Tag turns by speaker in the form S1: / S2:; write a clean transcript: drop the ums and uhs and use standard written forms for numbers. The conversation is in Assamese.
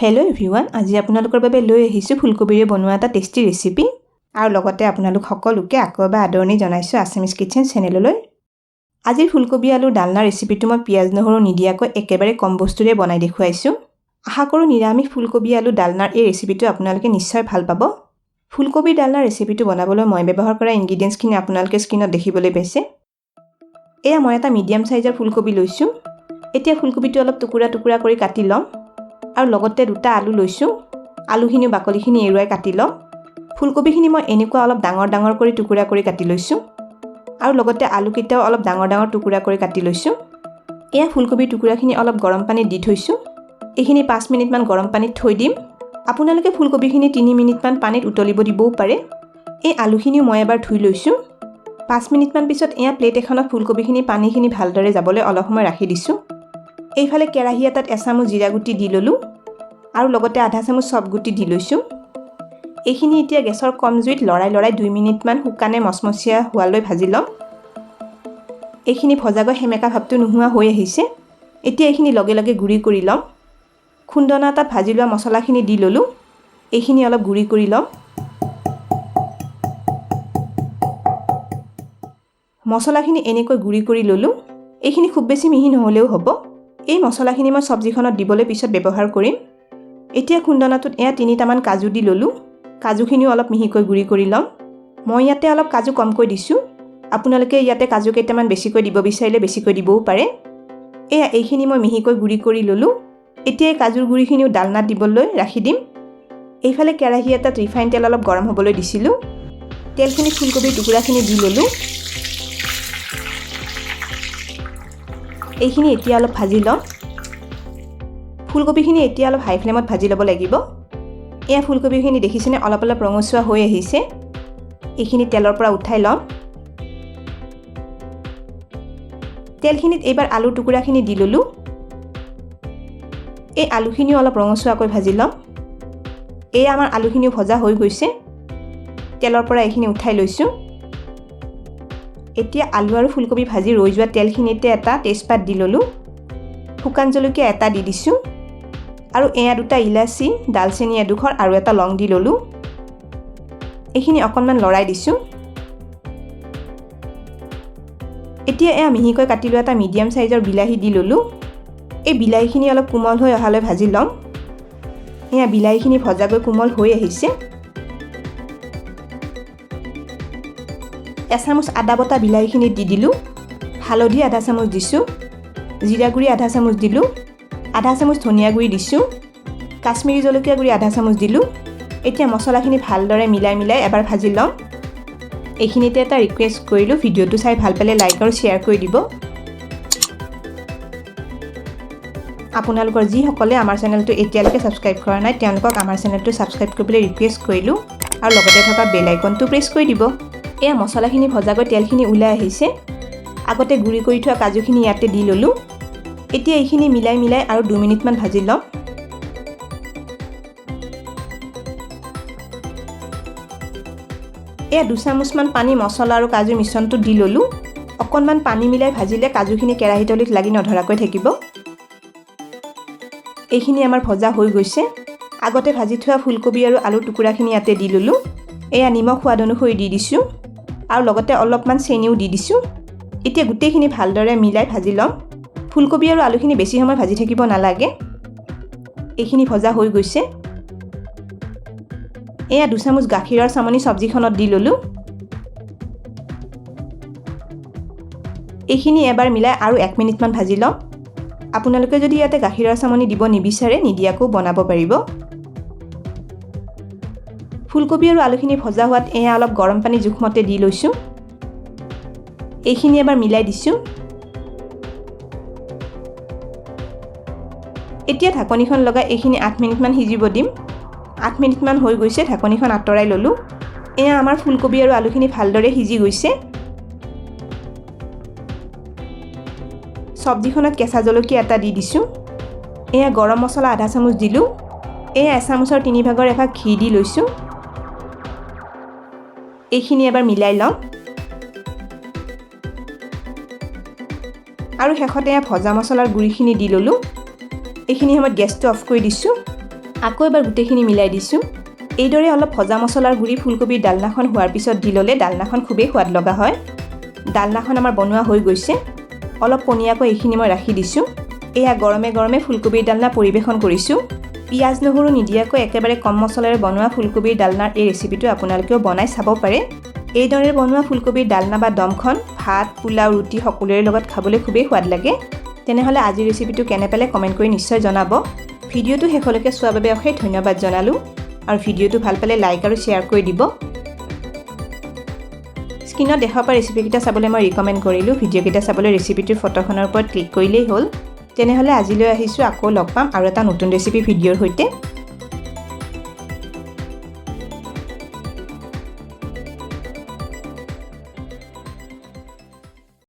S1: হেল্ল' এভৰিৱান, আজি আপোনালোকৰ বাবে লৈ আহিছোঁ ফুলকবিৰে বনোৱা এটা টেষ্টি ৰেচিপি আৰু লগতে আপোনালোক সকলোকে আকৌ এবাৰ আদৰণি জনাইছোঁ আছামিজ কিটচেন চেনেললৈ। আজিৰ ফুলকবি আলু ডালনা ৰেচিপিটো মই পিঁয়াজ নহৰু নিদিয়াকৈ একেবাৰে কম বস্তুৰে বনাই দেখুৱাইছোঁ। আশা কৰোঁ নিৰামিষ ফুলকবি আলু ডালনাৰ এই ৰেচিপিটো আপোনালোকে নিশ্চয় ভাল পাব। ফুলকবি ডালনাৰ ৰেচিপিটো বনাবলৈ মই ব্যৱহাৰ কৰা ইনগ্ৰিডিয়েণ্টছখিনি আপোনালোকে স্ক্ৰীনত দেখিবলৈ পাইছে। এয়া মই এটা মিডিয়াম চাইজৰ ফুলকবি লৈছোঁ। এতিয়া ফুলকবিটো অলপ টুকুৰা টুকুৰা কৰি কাটি ল'ম আৰু লগতে দুটা আলু লৈছোঁ। আলুখিনি বাকলিখিনি এৰুৱাই কাটি ল'ম। ফুলকবিখিনি মই এনেকুৱা অলপ ডাঙৰ ডাঙৰ কৰি টুকুৰা কৰি কাটি লৈছোঁ আৰু লগতে আলুকেইটাও অলপ ডাঙৰ ডাঙৰ টুকুৰা কৰি কাটি লৈছোঁ। এয়া ফুলকবিৰ টুকুৰাখিনি অলপ গৰম পানীত দি থৈছোঁ। এইখিনি 5 মিনিটমান গৰম পানীত থৈ দিম। আপোনালোকে ফুলকবিখিনি 3 মিনিটমান পানীত উতলিব দিবও পাৰে। এই আলুখিনিও মই এবাৰ ধুই লৈছোঁ। 5 মিনিটমান পিছত এয়া প্লেট এখনত ফুলকবিখিনি পানীখিনি ভালদৰে যাবলৈ অলপ সময় ৰাখি দিছোঁ। এইফালে কেৰাহী এটাত এচামুচ জিৰা গুটি দি ল'লোঁ আৰু লগতে আধা চামুচ চফ গুটি দি লৈছোঁ। এইখিনি এতিয়া গেছৰ কম জুইত লৰাই 2 মিনিটমান শুকানে মচমচীয়া হোৱালৈ ভাজি ল'ম। এইখিনি ভজাগৈ সেমেকা ভাৱটো নোহোৱা হৈ আহিছে। এতিয়া এইখিনি লগে লগে গুড়ি কৰি ল'ম। খুন্দনা এটাত ভাজি লোৱা মছলাখিনি দি ল'লোঁ। এইখিনি অলপ গুড়ি কৰি ল'ম। মছলাখিনি এনেকৈ গুড়ি কৰি ল'লোঁ। এইখিনি খুব বেছি মিহি নহ'লেও হ'ব। এই মছলাখিনি মই চব্জিখনত দিবলৈ পিছত ব্যৱহাৰ কৰিম। এতিয়া খুন্দনাটোত এয়া 3টামান কাজু দি ল'লোঁ। কাজুখিনিও অলপ মিহিকৈ গুড়ি কৰি ল'ম। মই ইয়াতে অলপ কাজু কমকৈ দিছোঁ। আপোনালোকে ইয়াতে কাজু কেইটামান বেছিকৈ দিব বিচাৰিলে বেছিকৈ দিবও পাৰে। এয়া এইখিনি মই মিহিকৈ গুড়ি কৰি ল'লোঁ। এতিয়া এই কাজুৰ গুড়িখিনিও ডালনাত দিবলৈ ৰাখি দিম। এইফালে কেৰাহী এটাত ৰিফাইন তেল অলপ গৰম হ'বলৈ দিছিলোঁ। তেলখিনি ফুলকবিৰ টুকুৰাখিনি দি ল'লোঁ। এইখিনি এতিয়া অলপ ভাজি ল'ম। ফুলকবিখিনি এতিয়া অলপ হাই ফ্লেমত ভাজি ল'ব লাগিব। এয়া ফুলকবিখিনি দেখিছেনে অলপ অলপ ৰঙচুৱা হৈ আহিছে। এইখিনি তেলৰ পৰা উঠাই ল'ম। তেলখিনিত এইবাৰ আলুৰ টুকুৰাখিনি দি ল'লোঁ। এই আলুখিনিও অলপ ৰঙচুৱাকৈ ভাজি ল'ম। এয়া আমাৰ আলুখিনিও ভজা হৈ গৈছে। তেলৰ পৰা এইখিনি উঠাই লৈছোঁ। এতিয়া আলু আৰু ফুলকবি ভাজি ৰৈ যোৱা তেলখিনিতে এটা তেজপাত দি ল'লোঁ। শুকান জলকীয়া এটা দি দিছোঁ আৰু এয়া 2টা ইলাচি, ডালচেনি এডোখৰ আৰু এটা লং দি ল'লোঁ। এইখিনি অকণমান লৰাই দিছোঁ। এতিয়া এয়া মিহিকৈ কাটি লোৱা এটা মিডিয়াম চাইজৰ বিলাহী দি ল'লোঁ। এই বিলাহীখিনি অলপ কোমল হৈ অহালৈ ভাজি ল'ম। এয়া বিলাহীখিনি ভজাগৈ কোমল হৈ আহিছে। এচামুচ আদা বটা বিলাহীখিনি দি দিলোঁ। হালধি আধা চামুচ দিছোঁ। জিৰা গুড়ি আধা চামুচ দিলোঁ। আধা চামুচ ধনিয়া গুড়ি দিছোঁ। কাশ্মীৰী জলকীয়া গুড়ি আধা চামুচ দিলোঁ। এতিয়া মছলাখিনি ভালদৰে মিলাই এবাৰ ভাজি ল'ম। এইখিনিতে এটা ৰিকুৱেষ্ট কৰিলোঁ, ভিডিঅ'টো চাই ভাল পালে লাইক আৰু শ্বেয়াৰ কৰি দিব। আপোনালোকৰ যিসকলে আমাৰ চেনেলটো এতিয়ালৈকে ছাবস্ক্ৰাইব কৰা নাই তেওঁলোকক আমাৰ চেনেলটো ছাবস্ক্ৰাইব কৰিবলৈ ৰিকুৱেষ্ট কৰিলোঁ আৰু লগতে থকা বেল আইকনটো প্ৰেছ কৰি দিব। এয়া মছলাখিনি ভজাগৈ তেলখিনি ওলাই আহিছে। আগতে গুড়ি কৰি থোৱা কাজুখিনি ইয়াতে দি ল'লোঁ। এতিয়া এইখিনি মিলাই আৰু 2 মিনিটমান ভাজি ল'ম। এয়া 2 চামুচমান পানী মছলা আৰু কাজুৰ মিশ্ৰণটো দি ল'লোঁ। অকণমান পানী মিলাই ভাজিলে কাজুখিনি কেৰাহীতলিত লাগি নধৰাকৈ থাকিব। এইখিনি আমাৰ ভজা হৈ গৈছে। আগতে ভাজি থোৱা ফুলকবি আৰু আলুৰ টুকুৰাখিনি ইয়াতে দি ল'লোঁ। এয়া নিমখ সোৱাদ অনুসৰি দি দিছোঁ আৰু লগতে অলপমান চেনিও দি দিছোঁ। এতিয়া গোটেইখিনি ভালদৰে মিলাই ভাজি ল'ম। ফুলকবি আৰু আলুখিনি বেছি সময় ভাজি থাকিব নালাগে। এইখিনি ভজা হৈ গৈছে। এয়া 2 চামুচ গাখীৰৰ চামনি চব্জিখনত দি ল'লোঁ। এইখিনি এবাৰ মিলাই আৰু 1 মিনিটমান ভাজি ল'ম। আপোনালোকে যদি ইয়াতে গাখীৰৰ চামনি দিব নিবিচাৰে নিদিয়াকৈও বনাব পাৰিব। ফুলকবি আৰু আলুখিনি ভজা হোৱাত এয়া অলপ গৰম পানী জোখমতে দি লৈছোঁ। এইখিনি এবাৰ মিলাই দিছোঁ। এতিয়া ঢাকনিখন লগাই এইখিনি 8 মিনিটমান সিজিব দিম। 8 মিনিটমান হৈ গৈছে, ঢাকনিখন আঁতৰাই ল'লোঁ। এয়া আমাৰ ফুলকবি আৰু আলুখিনি ভালদৰে সিজি গৈছে। চব্জিখনত কেঁচা জলকীয়া এটা দি দিছোঁ। এয়া গৰম মছলা আধা চামুচ দিলোঁ। এয়া এচামুচৰ 3/4 এভাগ ঘি দি লৈছোঁ। এইখিনি এবাৰ মিলাই ল'ম আৰু শেষতে এয়া ভজা মছলাৰ গুড়িখিনি দি ল'লোঁ। এইখিনি সময়ত গেছটো অফ কৰি দিছোঁ আকৌ এবাৰ গোটেইখিনি মিলাই দিছোঁ। এইদৰে অলপ ভজা মছলাৰ গুড়ি ফুলকবিৰ ডালনাখন হোৱাৰ পিছত দি ল'লে ডালনাখন খুবেই সোৱাদ লগা হয়। ডালনাখন আমাৰ বনোৱা হৈ গৈছে। অলপ পনীয়াকৈ এইখিনি মই ৰাখি দিছোঁ। এয়া গৰমে গৰমে ফুলকবিৰ ডালনা পৰিৱেশন কৰিছোঁ। পিঁয়াজ নহৰু নিদিয়াকৈ একেবাৰে কম মছলাৰে বনোৱা ফুলকবিৰ ডালনাৰ এই ৰেচিপিটো আপোনালোকেও বনাই চাব পাৰে। এইদৰে বনোৱা ফুলকবিৰ ডালনা বা দমখন ভাত, পোলাও, ৰুটি সকলোৰে লগত খাবলৈ খুবেই সোৱাদ লাগে। তেনেহ'লে আজিৰ ৰেচিপিটো কেনে পালে কমেণ্ট কৰি নিশ্চয় জনাব। ভিডিঅ'টো শেষলৈকে চোৱাৰ বাবে অশেষ ধন্যবাদ জনালোঁ। আৰু ভিডিঅ'টো ভাল পালে লাইক আৰু শ্বেয়াৰ কৰি দিব। স্ক্ৰীনত দেখা পোৱা ৰেচিপিকেইটা চাবলৈ মই ৰিকমেণ্ড কৰিলোঁ। ভিডিঅ'কেইটা চাবলৈ ৰেচিপিটোৰ ফটোখনৰ ওপৰত ক্লিক কৰিলেই হ'ল। তেনেহ'লে আজিলৈ আহিছোঁ, আকৌ লগ পাম আৰু এটা নতুন ৰেচিপি ভিডিঅ'ৰ সৈতে।